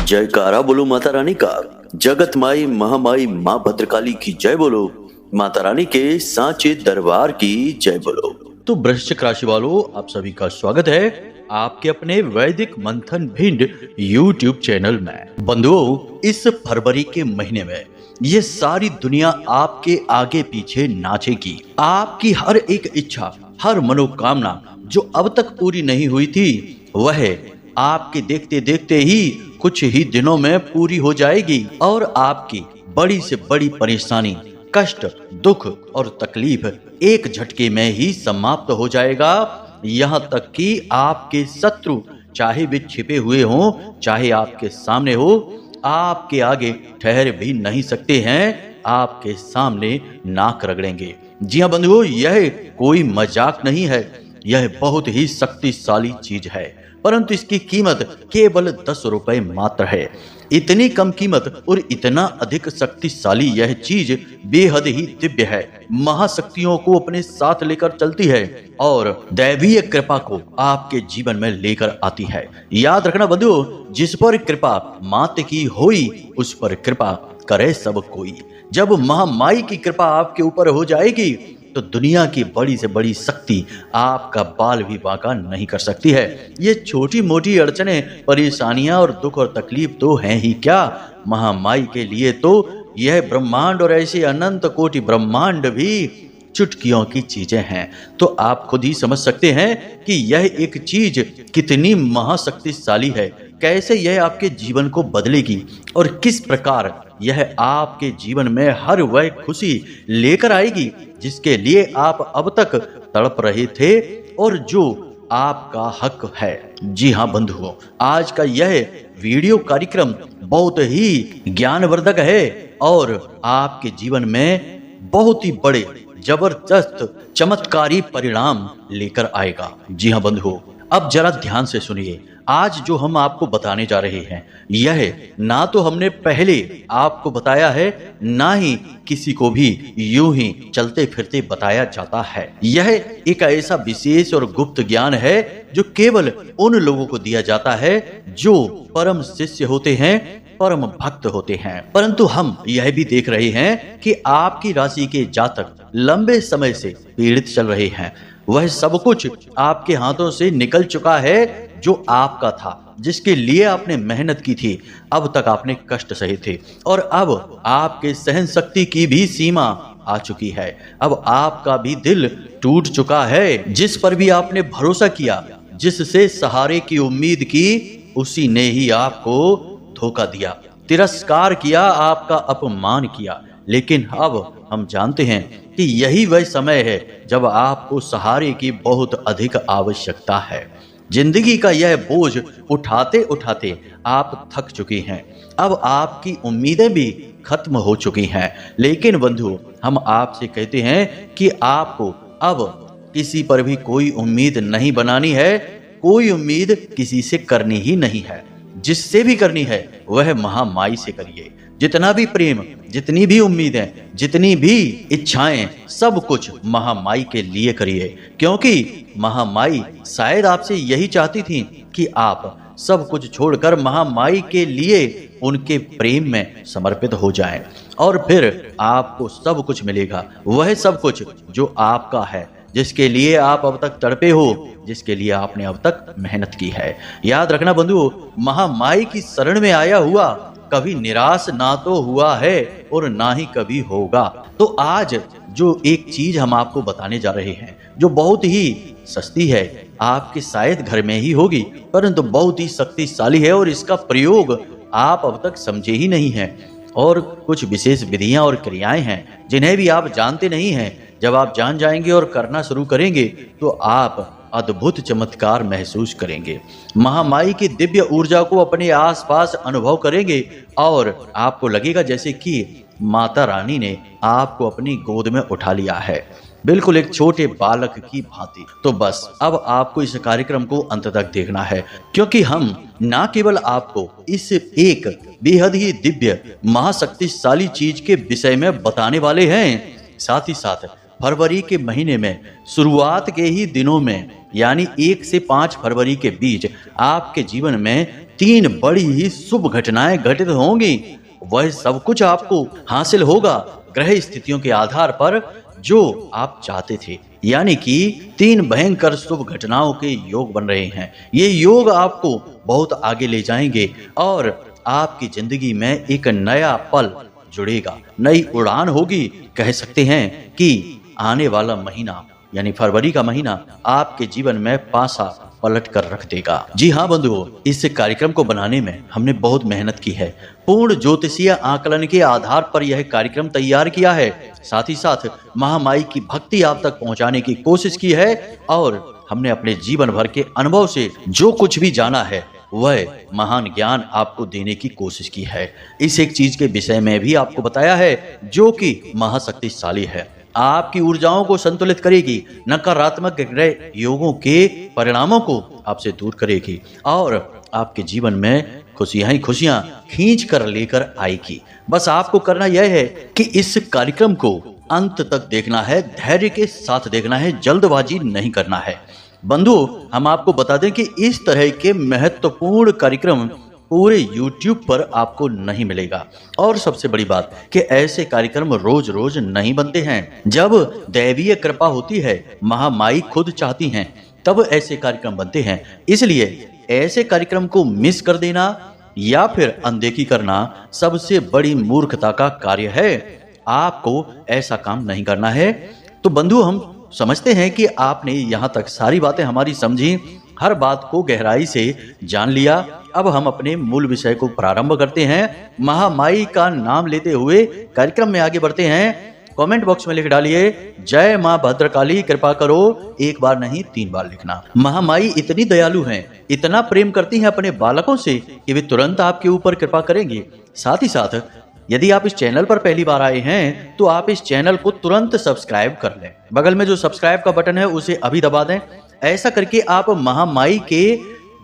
जयकारा बोलो माता रानी का। जगत माई महामाई माँ भद्रकाली की जय बोलो। माता रानी के सांचे दरबार की जय बोलो। तो वृश्चिक राशि वालों, आप सभी का स्वागत है आपके अपने वैदिक मंथन भिंड YouTube चैनल में। बंधुओं, इस फरवरी के महीने में ये सारी दुनिया आपके आगे पीछे नाचेगी। आपकी हर एक इच्छा, हर मनोकामना जो अब तक पूरी नहीं हुई थी, वह आपके देखते देखते ही कुछ ही दिनों में पूरी हो जाएगी और आपकी बड़ी से बड़ी परेशानी, कष्ट, दुख और तकलीफ एक झटके में ही समाप्त हो जाएगा। यहाँ तक कि आपके शत्रु, चाहे वे छिपे हुए हों, चाहे आपके सामने हो, आपके आगे ठहर भी नहीं सकते हैं, आपके सामने नाक रगड़ेंगे। जी हाँ बंधुओं, यह कोई मजाक नहीं है, यह बहुत ही शक्तिशाली चीज है, परंतु इसकी कीमत केवल 10 रुपए मात्र है। इतनी कम कीमत और इतना अधिक शक्तिशाली यह चीज बेहद ही दिव्य है, महाशक्तियों को अपने साथ लेकर चलती है और दैवीय कृपा को आपके जीवन में लेकर आती है। याद रखना बंधुओं, जिस पर कृपा मात की होई, उस पर कृपा करे सब कोई। जब महामाई की कृपा आपके ऊपर हो जाएगी तो दुनिया की बड़ी से बड़ी शक्ति आपका बाल भी बांका नहीं कर सकती है। ये छोटी मोटी अड़चनें, परेशानियां और दुख और तकलीफ तो हैं ही क्या, महामाई के लिए तो यह ब्रह्मांड और ऐसे अनंत कोटि ब्रह्मांड भी चुटकियों की चीजें हैं। तो आप खुद ही समझ सकते हैं कि यह एक चीज कितनी महाशक्तिशाली है, कैसे यह आपके जीवन को बदलेगी और किस प्रकार यह आपके जीवन में हर वह खुशी लेकर आएगी जिसके लिए आप अब तक तड़प रहे थे और जो आपका हक है। जी हाँ बंधुओं, आज का यह वीडियो कार्यक्रम बहुत ही ज्ञानवर्धक है और आपके जीवन में बहुत ही बड़े जबरदस्त चमत्कारी परिणाम लेकर आएगा। जी हाँ बंधुओं, अब जरा ध्यान से सुनिए। आज जो हम आपको बताने जा रहे हैं, यह ना तो हमने पहले आपको बताया है, ना ही किसी को भी यूं ही चलते फिरते बताया जाता है। यह एक ऐसा विशेष और गुप्त ज्ञान है जो केवल उन लोगों को दिया जाता है जो परम शिष्य होते हैं, परम भक्त होते हैं। परंतु हम यह भी देख रहे हैं कि आपकी राशि के जातक लंबे समय से पीड़ित चल रहे हैं। वह सब कुछ आपके हाथों से निकल चुका है जो आपका था, जिसके लिए आपने मेहनत की थी, अब तक आपने कष्ट सहे थे और अब आपके सहन शक्ति की भी सीमा आ चुकी है। अब आपका भी दिल टूट चुका है। जिस पर भी आपने भरोसा किया, जिससे सहारे की उम्मीद की, उसी ने ही आपको धोखा दिया, तिरस्कार किया, आपका अपमान किया। लेकिन अब हम जानते हैं कि यही वह समय है जब आपको सहारे की बहुत अधिक आवश्यकता है। जिंदगी का यह बोझ उठाते उठाते आप थक चुकी हैं, अब आपकी उम्मीदें भी खत्म हो चुकी हैं। लेकिन बंधु, हम आपसे कहते हैं कि आपको अब किसी पर भी कोई उम्मीद नहीं बनानी है, कोई उम्मीद किसी से करनी ही नहीं है। जिससे भी करनी है वह महामाई से करिए। जितना भी प्रेम, जितनी भी उम्मीदें, जितनी भी इच्छाएं, सब कुछ महामाई के लिए करिए, क्योंकि महामाई शायद आपसे यही चाहती थी कि आप सब कुछ छोड़कर महामाई के लिए उनके प्रेम में समर्पित हो जाएं और फिर आपको सब कुछ मिलेगा, वह सब कुछ जो आपका है, जिसके लिए आप अब तक तड़पे हो, जिसके लिए आपने अब तक मेहनत की है। याद रखना बंधुओं, महामाई की शरण में आया हुआ कभी निराश ना तो हुआ है और ना ही कभी होगा। तो आज जो एक चीज हम आपको बताने जा रहे हैं, जो बहुत ही सस्ती है, आपके शायद घर में ही होगी, परंतु बहुत ही शक्तिशाली है और इसका प्रयोग आप अब तक समझे ही नहीं हैं। और कुछ विशेष विधियां और क्रियाएं हैं जिन्हें भी आप जानते नहीं हैं। जब आप जान जाएंगे और करना शुरू करेंगे तो आप अद्भुत चमत्कार महसूस करेंगे। महामाई की दिव्य ऊर्जा को अपने आसपास अनुभव करेंगे और आपको लगेगा जैसे कि माता रानी ने आपको अपनी गोद में उठा लिया है, बिल्कुल एक छोटे बालक की भांति। तो बस अब आपको इस कार्यक्रम को अंत तक देखना है, क्योंकि हम न केवल आपको इस एक बेहद ही दिव्य महाशक्तिशाली चीज के विषय में बताने वाले हैं, साथ ही साथ फरवरी के महीने में शुरुआत के ही दिनों में यानी 1 से 5 फरवरी के बीच आपके जीवन में 3 बड़ी ही शुभ घटनाएं घटित होंगी। वह सब कुछ आपको हासिल होगा ग्रह स्थितियों के आधार पर जो आप चाहते थे। यानी कि 3 भयंकर शुभ घटनाओं के योग बन रहे हैं। ये योग आपको बहुत आगे ले जाएंगे और आपकी जिंदगी में एक नया पल जुड़ेगा, नई उड़ान होगी। कह सकते हैं कि आने वाला महीना यानी फरवरी का महीना आपके जीवन में पासा पलट कर रख देगा। जी हाँ बंधुओं, इस कार्यक्रम को बनाने में हमने बहुत मेहनत की है। पूर्ण ज्योतिषीय आकलन के आधार पर यह कार्यक्रम तैयार किया है। साथ ही साथ महामाई की भक्ति आप तक पहुंचाने की कोशिश की है और हमने अपने जीवन भर के अनुभव से जो कुछ भी जाना है वह महान ज्ञान आपको देने की कोशिश की है। इस एक चीज के विषय में भी आपको बताया है जो कि महाशक्तिशाली है, आपकी ऊर्जाओं को संतुलित करेगी, नकारात्मक ग्रह योगों के परिणामों को आपसे दूर करेगी और आपके जीवन में खुशियां ही खुशियां खींच कर लेकर आएगी। बस आपको करना यह है कि इस कार्यक्रम को अंत तक देखना है, धैर्य के साथ देखना है, जल्दबाजी नहीं करना है। बंधु, हम आपको बता दें कि इस तरह के महत्वपूर्ण कार्यक्रम पूरे YouTube पर आपको नहीं मिलेगा। और सबसे बड़ी बात कि ऐसे कार्यक्रम रोज रोज नहीं बनते हैं। जब दैवीय कृपा होती है, महामाई खुद चाहती हैं, तब ऐसे कार्यक्रम बनते हैं। इसलिए ऐसे कार्यक्रम को मिस कर देना या फिर अनदेखी करना सबसे बड़ी मूर्खता का कार्य है। आपको ऐसा काम नहीं करना है। तो बंधु, हम समझते हैं कि आपने यहाँ तक सारी बातें हमारी समझी, हर बात को गहराई से जान लिया। अब हम अपने मूल विषय को प्रारंभ करते हैं। महामाई का नाम लेते हुए कार्यक्रम में आगे बढ़ते हैं। कमेंट बॉक्स में लिख डालिए, जय मां भद्रकाली कृपा करो। 1 बार नहीं 3 बार लिखना। महामाई इतनी दयालु हैं, इतना प्रेम करती हैं अपने बालकों से कि वे तुरंत आपके ऊपर कृपा करेंगी। साथ ही साथ यदि आप इस चैनल पर पहली बार आए हैं तो आप इस चैनल को तुरंत सब्सक्राइब कर लें। बगल में जो सब्सक्राइब का बटन है उसे अभी दबा दें। ऐसा करके आप महामाई के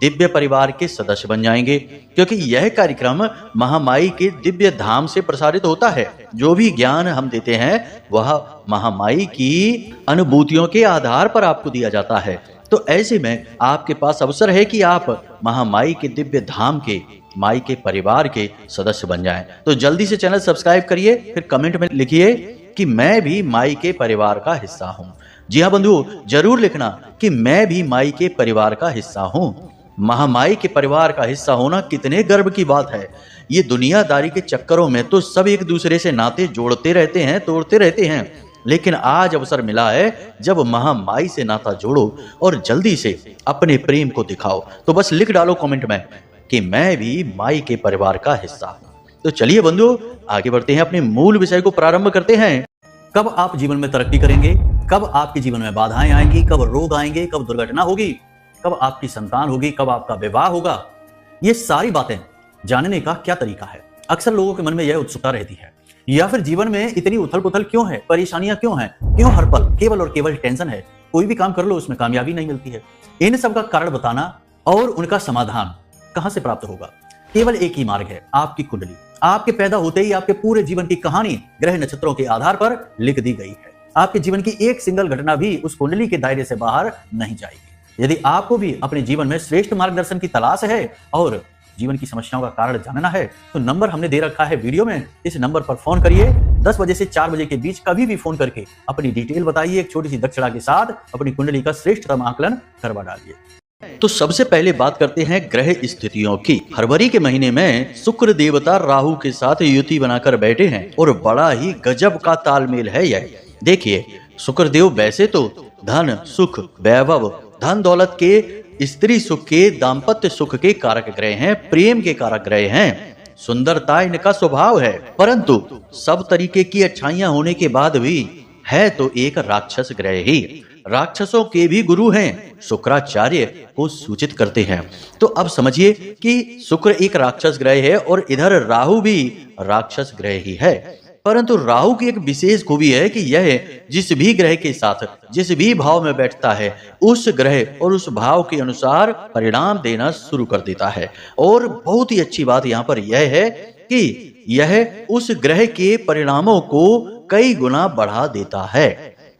दिव्य परिवार के सदस्य बन जाएंगे, क्योंकि यह कार्यक्रम महामाई के दिव्य धाम से प्रसारित होता है। जो भी ज्ञान हम देते हैं वह महामाई की अनुभूतियों के आधार पर आपको दिया जाता है। तो ऐसे में आपके पास अवसर है कि आप महामाई के दिव्य धाम के, माई के परिवार के सदस्य बन जाएं। तो जल्दी से चैनल सब्सक्राइब करिए, फिर कमेंट में लिखिए कि मैं भी माई के परिवार का हिस्सा हूं। जी हाँ बंधु, जरूर लिखना कि मैं भी माई के परिवार का हिस्सा हूं। महामाई के परिवार का हिस्सा होना कितने गर्व की बात है। ये दुनियादारी के चक्करों में तो सब एक दूसरे से नाते जोड़ते रहते हैं, तोड़ते रहते हैं, लेकिन आज अवसर मिला है जब महामाई से नाता जोड़ो और जल्दी से अपने प्रेम को दिखाओ। तो बस लिख डालो कमेंट में कि मैं भी माई के परिवार का हिस्सा हूं। तो चलिए बंधु, आगे बढ़ते हैं, अपने मूल विषय को प्रारंभ करते हैं। कब आप जीवन में तरक्की करेंगे, कब आपके जीवन में बाधाएं आएंगी, कब रोग आएंगे, कब दुर्घटना होगी, कब आपकी संतान होगी, कब आपका विवाह होगा, ये सारी बातें जानने का क्या तरीका है। अक्सर लोगों के मन में यह उत्सुकता रहती है। या फिर जीवन में इतनी उथल पुथल क्यों है, परेशानियां क्यों हैं, क्यों हर पल केवल और केवल टेंशन है, कोई भी काम कर लो उसमें कामयाबी नहीं मिलती है। इन सब का कारण बताना और उनका समाधान कहां से प्राप्त होगा। केवल एक ही मार्ग है, आपकी कुंडली। आपके पैदा होते ही आपके पूरे जीवन की कहानी ग्रह नक्षत्रों के आधार पर लिख दी गई है। आपके जीवन की एक सिंगल घटना भी उस कुंडली के दायरे से बाहर नहीं जाएगी। यदि आपको भी अपने जीवन में श्रेष्ठ मार्गदर्शन की तलाश है और जीवन की समस्याओं का कारण जानना है तो नंबर हमने दे रखा है वीडियो में। इस नंबर पर फोन करिए। 10 बजे से 4 बजे के बीच कभी भी फोन करके अपनी डिटेल बताइए। एक छोटी सी दक्षिणा के साथ अपनी कुंडली का श्रेष्ठतम आकलन करवा डालिए। तो सबसे पहले बात करते हैं ग्रह स्थितियों की। फरवरी के महीने में शुक्र देवता राहु के साथ युति बनाकर बैठे हैं और बड़ा ही गजब का तालमेल है यह। देखिए, शुक्रदेव वैसे तो धन, सुख, वैभव, धन दौलत के, स्त्री सुख के, दाम्पत्य सुख के कारक ग्रह हैं, प्रेम के कारक ग्रह हैं, सुंदरता इनका स्वभाव है। परंतु सब तरीके की अच्छाइयां होने के बाद भी है तो एक राक्षस ग्रह ही। राक्षसों के भी गुरु हैं, शुक्राचार्य को सूचित करते हैं। तो अब समझिए कि शुक्र एक राक्षस ग्रह है और इधर राहु भी राक्षस ग्रह ही है। परंतु राहु की एक विशेष खूबी है कि यह जिस भी ग्रह के साथ जिस भी भाव में बैठता है उस ग्रह और उस भाव के अनुसार परिणाम देना शुरू कर देता है। और बहुत ही अच्छी बात यहाँ पर यह है कि यह उस ग्रह के परिणामों को कई गुना बढ़ा देता है।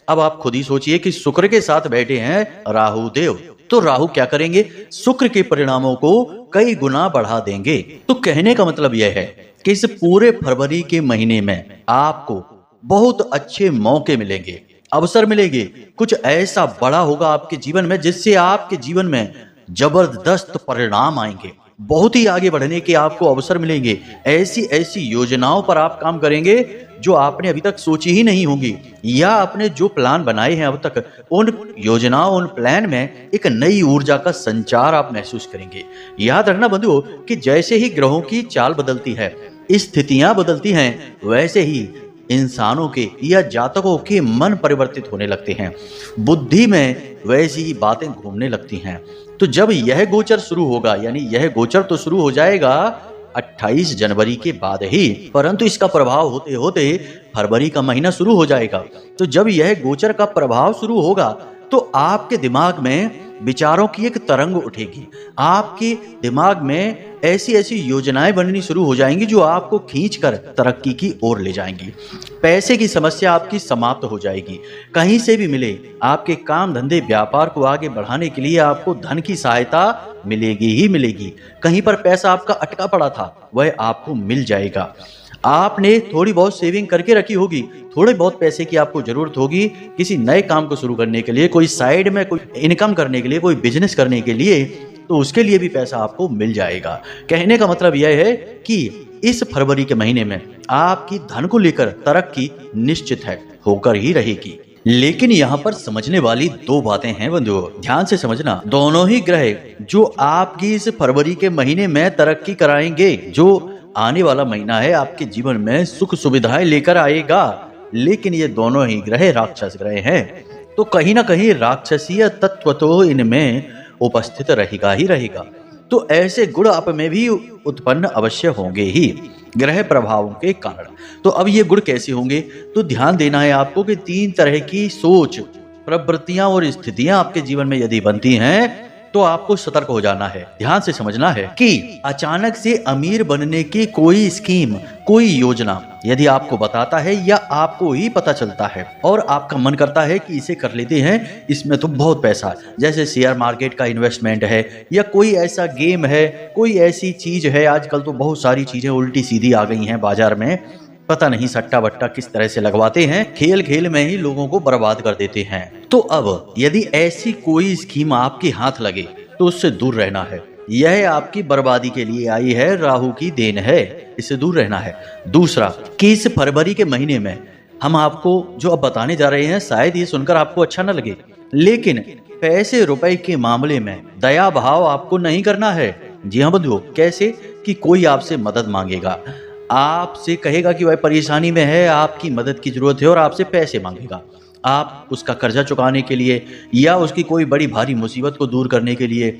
अब आप खुद ही सोचिए कि शुक्र के साथ बैठे हैं राहु देव, तो राहु क्या करेंगे? शुक्र के परिणामों को कई गुना बढ़ा देंगे। तो कहने का मतलब यह है कि इस पूरे फरवरी के महीने में आपको बहुत अच्छे मौके मिलेंगे, अवसर मिलेंगे। कुछ ऐसा बड़ा होगा आपके जीवन में जिससे आपके जीवन में जबरदस्त परिणाम आएंगे, बहुत ही आगे बढ़ने के आपको अवसर मिलेंगे। ऐसी ऐसी योजनाओं पर आप काम करेंगे जो आपने अभी तक सोची ही नहीं होंगी, या आपने जो प्लान बनाए हैं अब तक, उन योजनाओं, उन प्लान में एक नई ऊर्जा का संचार आप महसूस करेंगे। याद रखना बंधुओं कि जैसे ही ग्रहों की चाल बदलती है, स्थितियां बदलती हैं, वैसे ही इंसानों के या जातकों के मन परिवर्तित होने लगते हैं, बुद्धि में वैसी ही बातें घूमने लगती हैं। तो जब यह गोचर शुरू होगा, यानी यह गोचर तो शुरू हो जाएगा 28 जनवरी के बाद ही, परंतु इसका प्रभाव होते होते फरवरी का महीना शुरू हो जाएगा। तो जब यह गोचर का प्रभाव शुरू होगा तो आपके दिमाग में विचारों की एक तरंग उठेगी, आपके दिमाग में ऐसी ऐसी योजनाएं बननी शुरू हो जाएंगी जो आपको खींचकर तरक्की की ओर ले जाएंगी। पैसे की समस्या आपकी समाप्त हो जाएगी। कहीं से भी मिले आपके काम धंधे व्यापार को आगे बढ़ाने के लिए आपको धन की सहायता मिलेगी ही मिलेगी। कहीं पर पैसा आपका अटका पड़ा था, वह आपको मिल जाएगा। आपने थोड़ी बहुत सेविंग करके रखी होगी, थोड़े बहुत पैसे की आपको जरूरत होगी किसी नए काम को शुरू करने के लिए, कोई साइड में कोई इनकम करने के लिए, कोई बिजनेस करने के लिए, तो उसके लिए भी पैसा आपको मिल जाएगा। कहने का मतलब यह है कि इस फरवरी के महीने में आपकी धन को लेकर तरक्की निश्चित है, होकर ही रहेगी। लेकिन यहाँ पर समझने वाली दो बातें हैं बंधुओं, ध्यान से समझना। दोनों ही ग्रह जो आपकी इस फरवरी के महीने में तरक्की कराएंगे, जो आने वाला महीना है आपके जीवन में सुख सुविधाएं लेकर आएगा, लेकिन ये दोनों ही ग्रह राक्षस ग्रह हैं। तो कहीं ना कहीं राक्षसीय तत्व तो इनमें उपस्थित रहेगा ही रहेगा। तो ऐसे गुण आप में भी उत्पन्न अवश्य होंगे ही ग्रह प्रभावों के कारण। तो अब ये गुण कैसे होंगे? तो ध्यान देना है आपको कि 3 तरह की सोच, प्रवृत्तियां और स्थितियां आपके जीवन में यदि बनती हैं तो आपको सतर्क हो जाना है। ध्यान से समझना है कि अचानक से अमीर बनने की कोई स्कीम, कोई योजना यदि आपको बताता है या आपको ही पता चलता है और आपका मन करता है कि इसे कर लेते हैं, इसमें तो बहुत पैसा है, जैसे शेयर मार्केट का इन्वेस्टमेंट है या कोई ऐसा गेम है, कोई ऐसी चीज है। आजकल तो बहुत सारी चीजें उल्टी सीधी आ गई हैं बाजार में, पता नहीं सट्टा बट्टा किस तरह से लगवाते हैं, खेल खेल में ही लोगों को बर्बाद कर देते हैं। तो अब यदि ऐसी कोई स्कीम आपके हाथ लगे तो उससे दूर रहना है। यह आपकी बर्बादी के लिए आई है, राहु की देन है, इससे दूर रहना है। दूसरा कि इस फरवरी के महीने में हम आपको जो अब बताने जा रहे हैं, शायद ये सुनकर आपको अच्छा न लगे, लेकिन पैसे रुपए के मामले में दया भाव आपको नहीं करना है। जी हाँ बंधुओं, कैसे? कि कोई आपसे मदद मांगेगा, आपसे कहेगा कि वह परेशानी में है, आपकी मदद की जरूरत है और आपसे पैसे मांगेगा। आप उसका कर्जा चुकाने के लिए या उसकी कोई बड़ी भारी मुसीबत को दूर करने के लिए,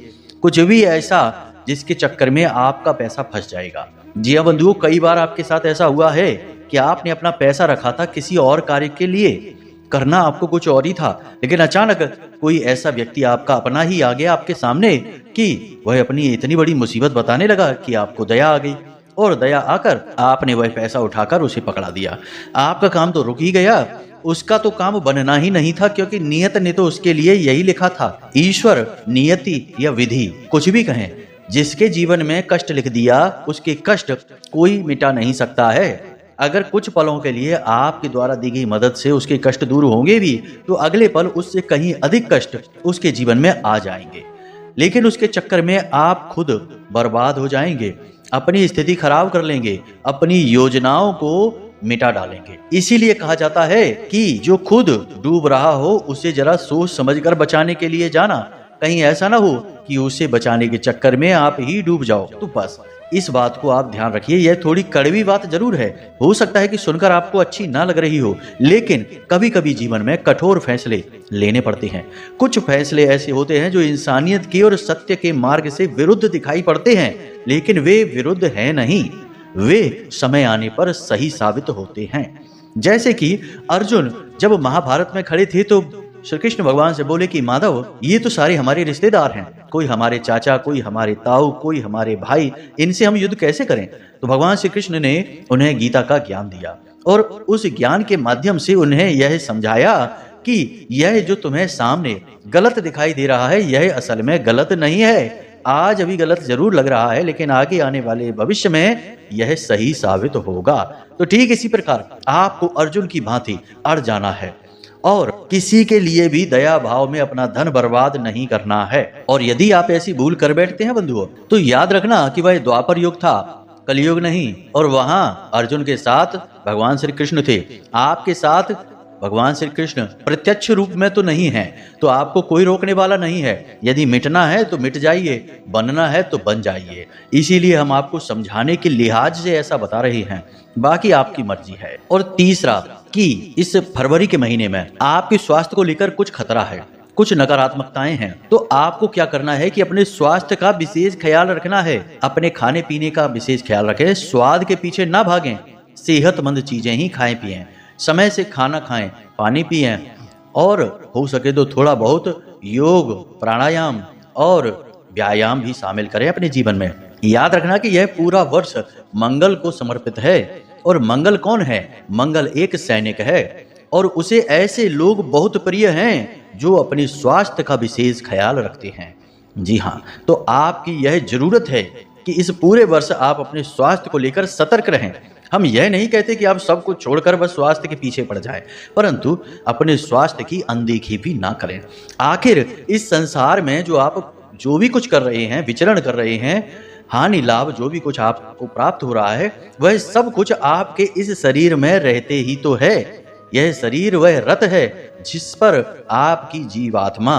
कुछ भी ऐसा जिसके चक्कर में आपका पैसा फंस जाएगा। जी हाँ बंधुओं, कई बार आपके साथ ऐसा हुआ है कि आपने अपना पैसा रखा था किसी और कार्य के लिए, करना आपको कुछ और ही था, लेकिन अचानक कोई ऐसा व्यक्ति आपका अपना ही आ गया आपके सामने कि वह अपनी इतनी बड़ी मुसीबत बताने लगा कि आपको दया आ गई, और दया आकर आपने वह पैसा उठाकर उसे पकड़ा दिया। आपका काम तो रुक ही गया, उसका तो काम बनना ही नहीं था, क्योंकि नियत ने तो उसके लिए यही लिखा था। ईश्वर, नियति या विधि, कुछ भी कहें, जिसके जीवन में कष्ट लिख दिया उसके कष्ट कोई मिटा नहीं सकता है। अगर कुछ पलों के लिए आपके द्वारा दी गई मदद से उसके कष्ट दूर होंगे भी, तो अगले पल उससे कहीं अधिक कष्ट उसके जीवन में आ जाएंगे, लेकिन उसके चक्कर में आप खुद बर्बाद हो जाएंगे, अपनी स्थिति खराब कर लेंगे, अपनी योजनाओं को मिटा डालेंगे। इसीलिए कहा जाता है कि जो खुद डूब रहा हो उसे जरा सोच समझकर बचाने के लिए जाना, कहीं ऐसा ना हो कि उसे बचाने के चक्कर में आप ही डूब जाओ। तो बस इस बात को आप ध्यान रखिए। यह थोड़ी कड़वी बात जरूर है, हो सकता है कि सुनकर आपको अच्छी ना लग रही हो, लेकिन कभी कभी जीवन में कठोर फैसले लेने पड़ते हैं। कुछ फैसले ऐसे होते हैं जो इंसानियत के और सत्य के मार्ग से विरुद्ध दिखाई पड़ते हैं, लेकिन वे विरुद्ध हैं नहीं, वे समय आने पर सही साबित होते हैं। जैसे कि अर्जुन जब महाभारत में खड़े थे तो श्री कृष्ण भगवान से बोले कि माधव, ये तो सारे हमारे रिश्तेदार हैं, कोई हमारे चाचा, कोई हमारे ताऊ, कोई हमारे भाई, इनसे हम युद्ध कैसे करें? तो भगवान श्री कृष्ण ने उन्हें गीता का ज्ञान दिया और उस ज्ञान के माध्यम से उन्हें यह समझाया कि यह जो तुम्हें सामने गलत दिखाई दे रहा है यह असल में गलत नहीं है। आज अभी गलत जरूर लग रहा है लेकिन आगे आने वाले भविष्य में यह सही साबित होगा। तो ठीक इसी प्रकार आपको अर्जुन की भांति अड़ जाना है और किसी के लिए भी दया भाव में अपना धन बर्बाद नहीं करना है। और यदि आप ऐसी भूल कर बैठते हैं बंधुओं, तो याद रखना कि वह द्वापर युग था, कलयुग नहीं। और वहां अर्जुन के साथ भगवान श्री कृष्ण थे, आपके साथ भगवान श्री कृष्ण प्रत्यक्ष रूप में तो नहीं है, तो आपको कोई रोकने वाला नहीं है। यदि मिटना है तो मिट जाइए, बनना है तो बन जाइए। इसीलिए हम आपको समझाने के लिहाज से ऐसा बता रहे हैं, बाकी आपकी मर्जी है। और तीसरा कि इस फरवरी के महीने में आपके स्वास्थ्य को लेकर कुछ खतरा है, कुछ नकारात्मकताएं हैं। तो आपको क्या करना है कि अपने स्वास्थ्य का विशेष ख्याल रखना है। अपने खाने पीने का विशेष ख्याल रखें, स्वाद के पीछे ना भागें, सेहतमंद चीजें ही खाएं पिएं, समय से खाना खाएं, पानी पिएं और हो सके तो थोड़ा बहुत योग, प्राणायाम और व्यायाम भी शामिल करें अपने जीवन में। याद रखना कि यह पूरा वर्ष मंगल को समर्पित है। और मंगल कौन है? मंगल एक सैनिक है और उसे ऐसे लोग बहुत प्रिय हैं जो अपने स्वास्थ्य का विशेष ख्याल रखते हैं। जी हाँ, तो आपकी यह जरूरत है कि इस पूरे वर्ष आप अपने स्वास्थ्य को लेकर सतर्क रहें। हम यह नहीं कहते कि आप सब कुछ छोड़कर बस स्वास्थ्य के पीछे पड़ जाएं, परंतु अपने स्वास्थ्य की अनदेखी भी ना करें। आखिर इस संसार में जो भी कुछ कर रहे हैं, विचरण कर रहे हैं, हानि लाभ जो भी कुछ आपको प्राप्त हो रहा है, वह सब कुछ आपके इस शरीर में रहते ही तो है। यह शरीर वह रथ है जिस पर आपकी जीवात्मा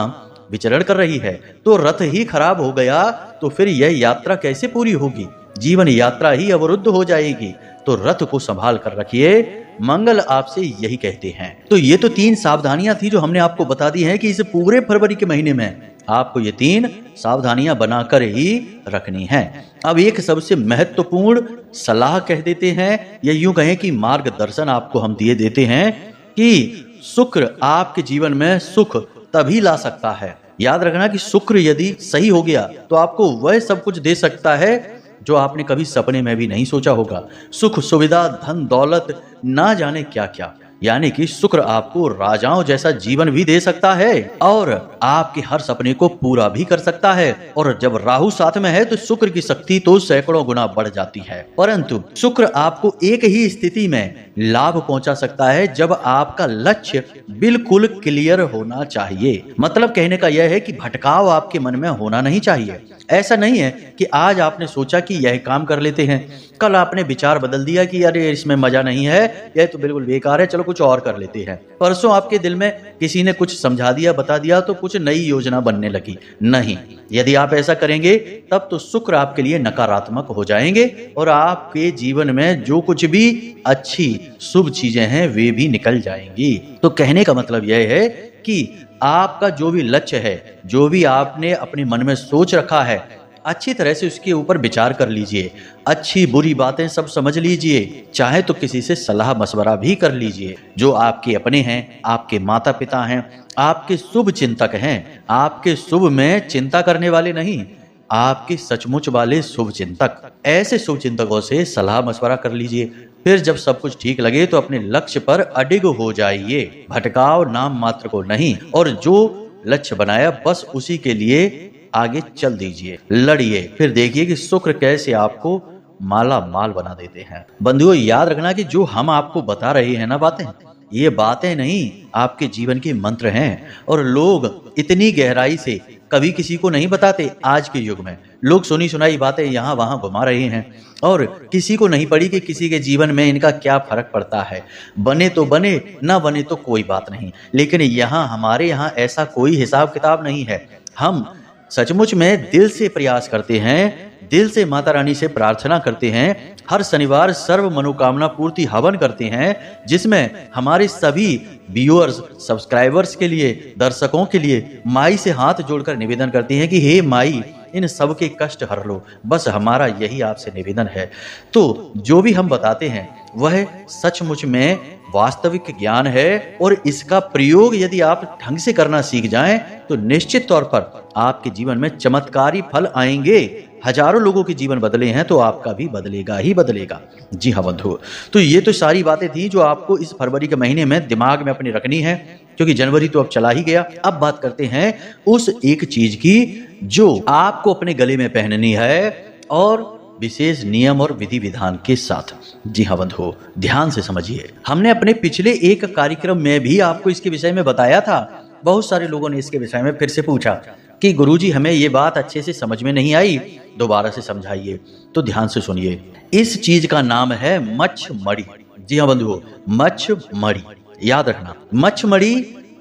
विचरण कर रही है। तो रथ ही खराब हो गया तो फिर यह यात्रा कैसे पूरी होगी? जीवन यात्रा ही अवरुद्ध हो जाएगी। तो रथ को संभाल कर रखिए, मंगल आपसे यही कहते हैं। तो ये तो 3 सावधानियां थी जो हमने आपको बता दी हैं कि इस पूरे फरवरी के महीने में आपको ये 3 सावधानियां बनाकर ही रखनी है। अब एक सबसे महत्वपूर्ण सलाह कह देते हैं, या यूं कहें कि मार्गदर्शन आपको हम दिए देते हैं कि शुक्र आपके जीवन में सुख तभी ला सकता है। याद रखना कि शुक्र यदि सही हो गया तो आपको वह सब कुछ दे सकता है जो आपने कभी सपने में भी नहीं सोचा होगा। सुख, सुविधा, धन, दौलत, ना जाने क्या क्या। यानी कि शुक्र आपको राजाओं जैसा जीवन भी दे सकता है और आपके हर सपने को पूरा भी कर सकता है। और जब राहु साथ में है तो शुक्र की शक्ति तो सैकड़ों गुना बढ़ जाती है। परंतु शुक्र आपको एक ही स्थिति में लाभ पहुंचा सकता है जब आपका लक्ष्य बिल्कुल क्लियर होना चाहिए। मतलब कहने का यह है कि भटकाव आपके मन में होना नहीं चाहिए। ऐसा नहीं है कि आज आपने सोचा कि यह काम कर लेते हैं, कल आपने विचार बदल दिया कि अरे इसमें मजा नहीं है, यह तो बिल्कुल बेकार है, चलो कुछ और कर लेते हैं। परसों आपके दिल में किसी ने कुछ समझा दिया, बता दिया तो कुछ नई योजना बनने लगी। नहीं, यदि आप ऐसा करेंगे तब तो शुक्र आपके लिए नकारात्मक हो जाएंगे और आपके जीवन में जो कुछ भी अच्छी शुभ चीजें हैं वे भी निकल जाएंगी। तो कहने का मतलब यह है कि आपका जो भी लक्ष्य है, जो भी आपने अपने मन में सोच रखा है, अच्छी तरह से उसके ऊपर विचार कर लीजिए। अच्छी बुरी बातें सब समझ लीजिए, चाहे तो किसी से सलाह मशवरा भी कर लीजिए। जो आपके अपने हैं, आपके माता पिता हैं, आपके शुभ चिंतक हैं, आपके शुभ में चिंता करने वाले नहीं, आपके सचमुच वाले शुभ चिंतक। ऐसे शुभ चिंतकों से सलाह मशवरा कर लीजिए। फिर जब सब कुछ ठीक लगे तो अपने लक्ष्य पर अडिग हो जाइए। भटकाव नाम मात्र को नहीं, और जो लक्ष्य बनाया बस उसी के लिए आगे चल दीजिए, लड़िए। फिर देखिए कि शुक्र कैसे आपको माला माल बना देते हैं। बंधुओं, याद रखना कि जो हम आपको बता रहे हैं ना बातें, ये बातें नहीं, आपके जीवन के मंत्र हैं। और लोग इतनी गहराई से कभी किसी को नहीं बताते। आज के युग में लोग सुनी सुनाई बातें यहाँ वहां घुमा रहे हैं और किसी को नहीं पड़ी कि किसी के जीवन में इनका क्या फर्क पड़ता है। बने तो बने, ना बने तो कोई बात नहीं। लेकिन यहाँ हमारे यहाँ ऐसा कोई हिसाब किताब नहीं है। हम सचमुच में दिल से प्रयास करते हैं, दिल से माता रानी से प्रार्थना करते हैं। हर शनिवार सर्व मनोकामना पूर्ति हवन करते हैं, जिसमें हमारे सभी व्यूअर्स, सब्सक्राइबर्स के लिए, दर्शकों के लिए माई से हाथ जोड़कर निवेदन करते हैं कि हे माई, इन सब के कष्ट हर लो। बस हमारा यही आपसे निवेदन है। तो जो भी हम बताते हैं वह सचमुच में वास्तविक ज्ञान है, और इसका प्रयोग यदि आप ढंग से करना सीख जाएं तो निश्चित तौर पर आपके जीवन में चमत्कारी फल आएंगे। हजारों लोगों के जीवन बदले हैं तो आपका भी बदलेगा ही बदलेगा। जी हाँ बंधु, तो ये तो सारी बातें थी जो आपको इस फरवरी के महीने में दिमाग में अपनी रखनी है, क्योंकि जनवरी तो अब चला ही गया। अब बात करते हैं उस एक चीज की जो आपको अपने गले में पहननी है, और विशेष नियम और विधि विधान के साथ। जी हाँ बंधु, ध्यान से समझिए। हमने अपने पिछले एक कार्यक्रम में भी आपको इसके विषय में बताया था। बहुत सारे लोगों ने इसके विषय में फिर से पूछा कि गुरुजी हमें ये बात अच्छे से समझ में नहीं आई, दोबारा से समझाइए। तो ध्यान से सुनिए, इस चीज का नाम है मच्छमड़ी। जी हाँ बंधुओं, मच्छमड़ी। याद रखना, मच्छमड़ी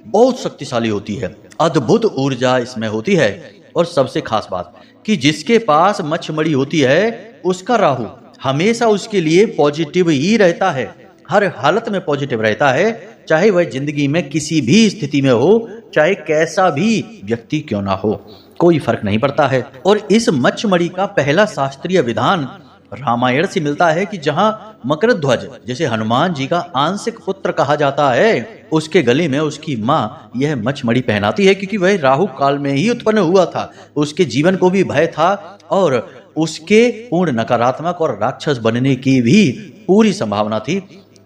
बहुत शक्तिशाली होती है, अद्भुत ऊर्जा इसमें होती है। और सबसे खास बात कि जिसके पास मच्छमड़ी होती है उसका राहु हमेशा उसके लिए पॉजिटिव ही रहता है, हर हालत में पॉजिटिव रहता है, चाहे वह जिंदगी में किसी भी स्थिति में हो, चाहे कैसा भी व्यक्ति क्यों ना हो, कोई फर्क नहीं पड़ता है। और इस मच्छमड़ी का पहला शास्त्रीय विधान रामायण से मिलता है कि जहां मकरध्वज, जिसे हनुमान जी का आंशिक पुत्र कहा जाता है, उसके गले में उसकी माँ यह मच्छमड़ी पहनाती है, क्योंकि वह राहु काल में ही उत्पन्न हुआ था। उसके जीवन को भी भय था और उसके पूर्ण नकारात्मक और राक्षस बनने की भी पूरी संभावना थी।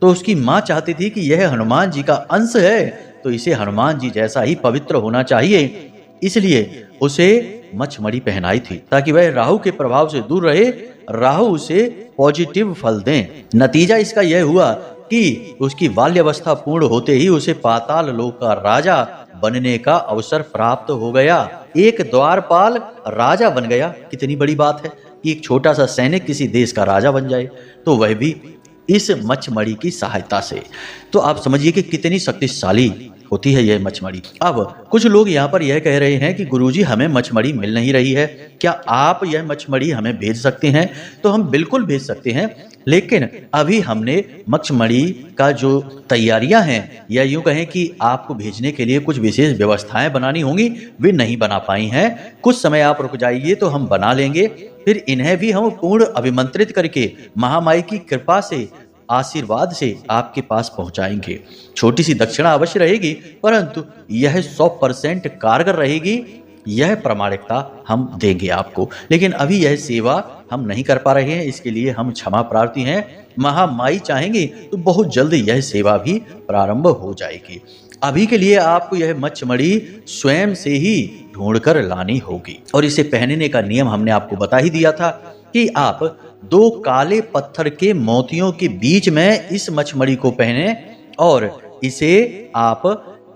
तो उसकी माँ चाहती थी कि यह हनुमान जी का अंश है, तो इसे हनुमान जी जैसा ही पवित्र होना चाहिए, इसलिए उसे मच्छमड़ी पहनाई थी ताकि वह राहु के प्रभाव से दूर रहे, राहु उसे पॉजिटिव फल दें। नतीजा इसका यह हुआ कि उसकी बाल्यावस्था पूर्ण होते ही उसे पाताल लोक का राजा बनने का अवसर प्राप्त हो गया। एक द्वारपाल राजा बन गया। कितनी बड़ी बात है कि एक छोटा सा सैनिक किसी देश का राजा बन जाए, तो वह भी इस मच्छमड़ी की सहायता से। तो आप समझिए कि कितनी शक्तिशाली होती है यह मच्छमड़ी। अब कुछ लोग यहाँ पर यह कह रहे हैं कि गुरुजी हमें मच्छमड़ी मिल नहीं रही है, क्या आप यह मच्छमड़ी हमें भेज सकते हैं? तो हम बिल्कुल भेज सकते हैं, लेकिन अभी हमने मच्छमड़ी का जो तैयारियां हैं, या यूं कहें कि आपको भेजने के लिए कुछ विशेष व्यवस्थाएं बनानी होंगी, वे नहीं बना पाई हैं। कुछ समय आप रुक जाइए तो हम बना लेंगे, फिर इन्हें भी हम पूर्ण अभिमंत्रित करके महामाई की कृपा से, आशीर्वाद से आपके पास पहुंचाएंगे। छोटी सी दक्षिणा अवश्य रहेगी, परंतु यह 100% कारगर रहेगी, यह प्रामाणिकता हम देंगे आपको। लेकिन अभी यह सेवा हम नहीं कर पा रहे हैं, इसके लिए हम क्षमा प्रार्थी हैं। महामाई चाहेंगे तो बहुत जल्द यह सेवा भी प्रारंभ हो जाएगी। अभी के लिए आपको यह मच्छमड़ी स्वयं से ही ढूंढकर लानी होगी। और इसे पहनने का नियम हमने आपको बता ही दिया था कि आप 2 काले पत्थर के मोतियों के बीच में इस मच्छमड़ी को पहने, और इसे आप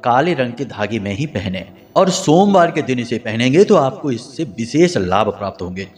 काले रंग के धागे में ही पहने, और सोमवार के दिन इसे पहनेंगे तो आपको इससे विशेष लाभ प्राप्त होंगे।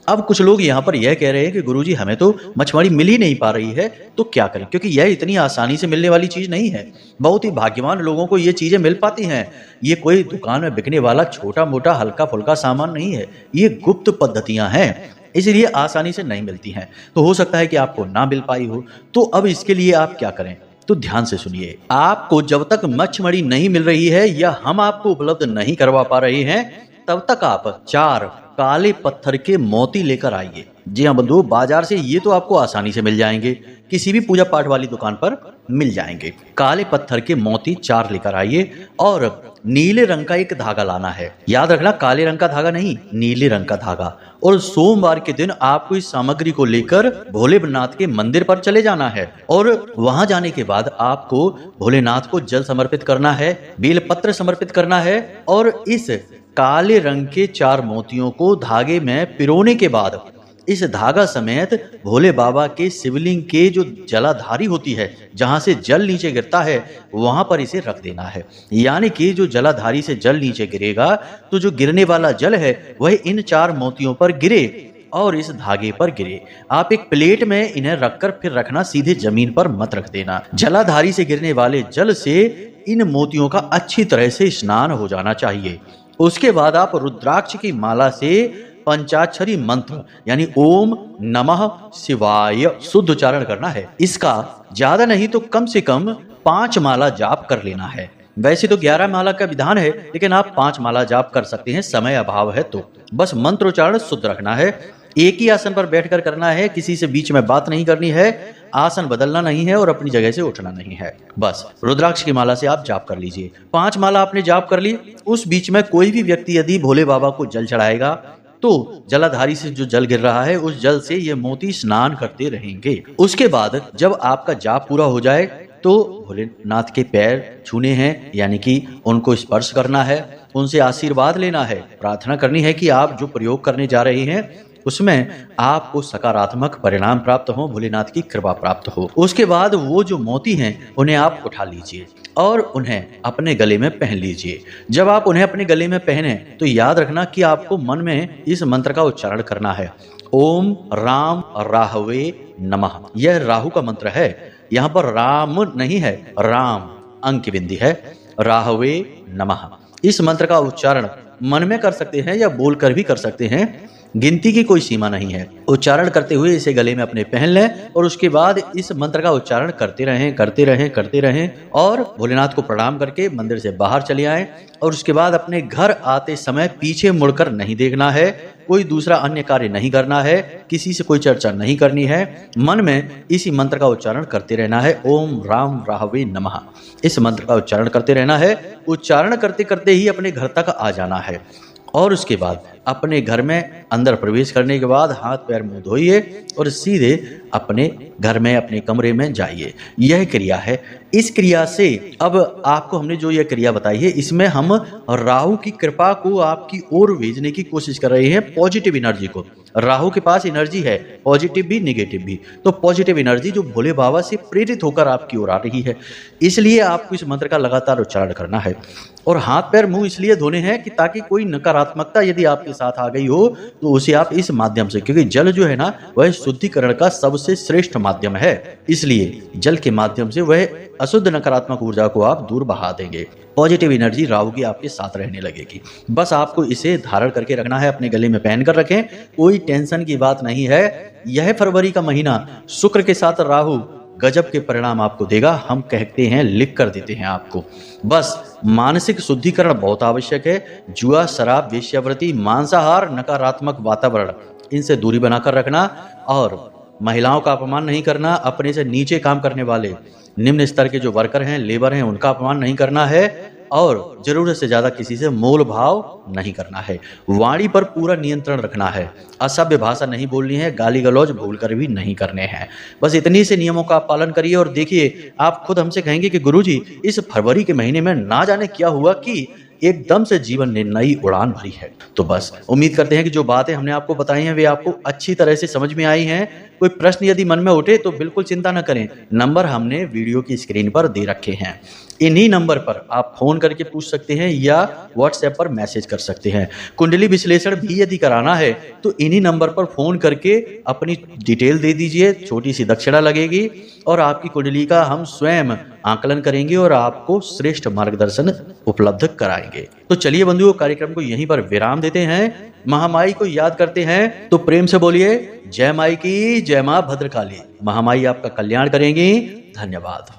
अब कुछ लोग यहाँ पर यह कह रहे हैं कि गुरुजी हमें तो मच्छमड़ी मिल ही नहीं पा रही है, तो क्या करें? क्योंकि यह इतनी आसानी से मिलने वाली चीज नहीं है। बहुत ही भाग्यवान लोगों को ये चीजें मिल पाती हैं। ये कोई दुकान में बिकने वाला छोटा मोटा हल्का फुल्का सामान नहीं है, ये गुप्त पद्धतियां हैं, इसलिए आसानी से नहीं मिलती हैं। तो हो सकता है कि आपको ना मिल पाई हो। तो अब इसके लिए आप क्या करें? तो ध्यान से सुनिए, आपको जब तक मच्छमड़ी नहीं मिल रही है या हम आपको उपलब्ध नहीं करवा पा रहे हैं, तब तक आप 4 काले पत्थर के मोती लेकर आइए। जी हाँ बंधुओं, बाजार से ये तो आपको आसानी से मिल जाएंगे, किसी भी पूजा पाठ वाली दुकान पर मिल जाएंगे। काले पत्थर के मोती 4 लेकर आइए, और नीले रंग का एक धागा लाना है। याद रखना, काले रंग का धागा नहीं, नीले रंग का धागा। और सोमवार के दिन आपको इस सामग्री को लेकर भोलेनाथ के मंदिर पर चले जाना है, और वहां जाने के बाद आपको भोलेनाथ को जल समर्पित करना है, बेलपत्र समर्पित करना है, और इस काले रंग के 4 मोतियों को धागे में पिरोने के बाद इस धागा समेत भोले बाबा के शिवलिंग के जो जलाधारी होती है, जहां से जल नीचे गिरता है, वहां पर इसे रख देना है। यानी कि जो जलाधारी से जल नीचे गिरेगा, तो जो गिरने वाला जल है वह इन 4 मोतियों पर गिरे और इस धागे पर गिरे। आप एक प्लेट में इन्हें रखकर फिर रखना, सीधे जमीन पर मत रख देना। जलाधारी से गिरने वाले जल से इन मोतियों का अच्छी तरह से स्नान हो जाना चाहिए। उसके बाद आप रुद्राक्ष की माला से पंचाक्षरी मंत्र यानी ओम नमः शिवाय शुद्ध उच्चारण करना है। इसका ज्यादा नहीं तो कम से कम 5 माला जाप कर लेना है। वैसे तो 11 माला का विधान है, लेकिन आप 5 माला जाप कर सकते हैं, समय अभाव है तो। बस मंत्रोच्चारण शुद्ध रखना है। एक ही आसन पर बैठकर करना है, किसी से बीच में बात नहीं करनी है, आसन बदलना नहीं है और अपनी जगह से उठना नहीं है। बस रुद्राक्ष की माला से आप जाप कर लीजिए। 5 माला आपने जाप कर ली। उस बीच में कोई भी व्यक्ति यदि भोले बाबा को जल चढ़ाएगा तो जलाधारी से जो जल गिर रहा है उस जल से ये मोती स्नान करते रहेंगे। उसके बाद जब आपका जाप पूरा हो जाए तो भोलेनाथ के पैर छूने हैं, यानी कि उनको स्पर्श करना है, उनसे आशीर्वाद लेना है, प्रार्थना करनी है कि आप जो प्रयोग करने जा रहे हैं उसमें आपको सकारात्मक परिणाम प्राप्त हो, भोलेनाथ की कृपा प्राप्त हो। उसके बाद वो जो मोती हैं उन्हें आप उठा लीजिए और उन्हें अपने गले में पहन लीजिए। जब आप उन्हें अपने गले में पहने तो याद रखना कि आपको मन में इस मंत्र का उच्चारण करना है, ओम राम राहवे नमः। यह राहु का मंत्र है, यहाँ पर राम नहीं है, राम अंक की बिंदी है, राहवे नमः। इस मंत्र का उच्चारण मन में कर सकते हैं या बोलकर भी कर सकते हैं, गिनती की कोई सीमा नहीं है। उच्चारण करते हुए इसे गले में अपने पहन लें और उसके बाद इस मंत्र का उच्चारण करते रहें और भोलेनाथ को प्रणाम करके मंदिर से बाहर चले आएं और उसके बाद अपने घर आते समय पीछे मुड़कर नहीं देखना है, कोई दूसरा अन्य कार्य नहीं करना है, किसी से कोई चर्चा नहीं करनी है, मन में इसी मंत्र का उच्चारण करते रहना है, ओम राम राहवे नमः। इस मंत्र का उच्चारण करते रहना है। उच्चारण करते करते ही अपने घर तक आ जाना है और उसके बाद अपने घर में अंदर प्रवेश करने के बाद हाथ पैर मुंह धोइए और सीधे अपने घर में अपने कमरे में जाइए। यह क्रिया है। इस क्रिया से अब आपको हमने जो यह क्रिया बताई है इसमें हम राहु की कृपा को आपकी ओर भेजने की कोशिश कर रहे हैं, पॉजिटिव एनर्जी को। राहु के पास एनर्जी है, पॉजिटिव भी निगेटिव भी, तो पॉजिटिव एनर्जी जो भोले बाबा से प्रेरित होकर आपकी ओर आ रही है, इसलिए आपको इस मंत्र का लगातार उच्चारण करना है। और हाथ पैर मुंह इसलिए धोने हैं कि ताकि कोई नकारात्मकता यदि आपके साथ आ गई हो तो उसे आप इस माध्यम से, क्योंकि जल जो है ना वह शुद्धिकरण का सबसे श्रेष्ठ माध्यम है, इसलिए जल के माध्यम से वह अशुद्ध नकारात्मक ऊर्जा को आप दूर बहा देंगे। पॉजिटिव एनर्जी राहु की आपके साथ रहने लगेगी। बस आपको इसे धारण करके रखना है, अपने गले में पहन कर रखें, कोई टेंशन की बात नहीं है। यह फरवरी का महीना शुक्र के साथ राहु गजब के परिणाम आपको देगा, हम कहते हैं, लिख कर देते हैं आपको। बस मानसिक शुद्धिकरण बहुत आवश्यक है। जुआ, शराब, वेश्यावृत्ति, मांसाहार, नकारात्मक वातावरण, इनसे दूरी बनाकर रखना और महिलाओं का अपमान नहीं करना। अपने से नीचे काम करने वाले निम्न स्तर के जो वर्कर हैं, लेबर हैं, उनका अपमान नहीं करना है और जरूरत से ज्यादा किसी से मोल भाव नहीं करना है। वाणी पर पूरा नियंत्रण रखना है, असभ्य भाषा नहीं बोलनी है, गाली गलौज भूलकर भी नहीं करने हैं। बस इतनी से नियमों का पालन करिए और देखिए आप खुद हमसे कहेंगे कि गुरुजी इस फरवरी के महीने में ना जाने क्या हुआ कि एकदम से जीवन ने नई उड़ान भरी है। तो बस उम्मीद करते हैं कि जो बातें हमने आपको बताई हैं वे आपको अच्छी तरह से समझ में आई हैं। कोई प्रश्न यदि मन में उठे तो बिल्कुल चिंता न करें, नंबर हमने वीडियो की स्क्रीन पर दे रखे हैं। इन्हीं नंबर पर आप फोन करके पूछ सकते हैं या व्हाट्सएप पर मैसेज कर सकते हैं। कुंडली विश्लेषण भी यदि कराना है तो इन्हीं नंबर पर फोन करके अपनी डिटेल दे दीजिए, छोटी सी दक्षिणा लगेगी और आपकी कुंडली का हम स्वयं आकलन करेंगे और आपको श्रेष्ठ मार्गदर्शन उपलब्ध कराएंगे। तो चलिए बंधुओं, कार्यक्रम को यहीं पर विराम देते हैं। महामाई को याद करते हैं तो प्रेम से बोलिए जय माई की जय, मां भद्रकाली। महामाई आपका कल्याण करेंगी। धन्यवाद।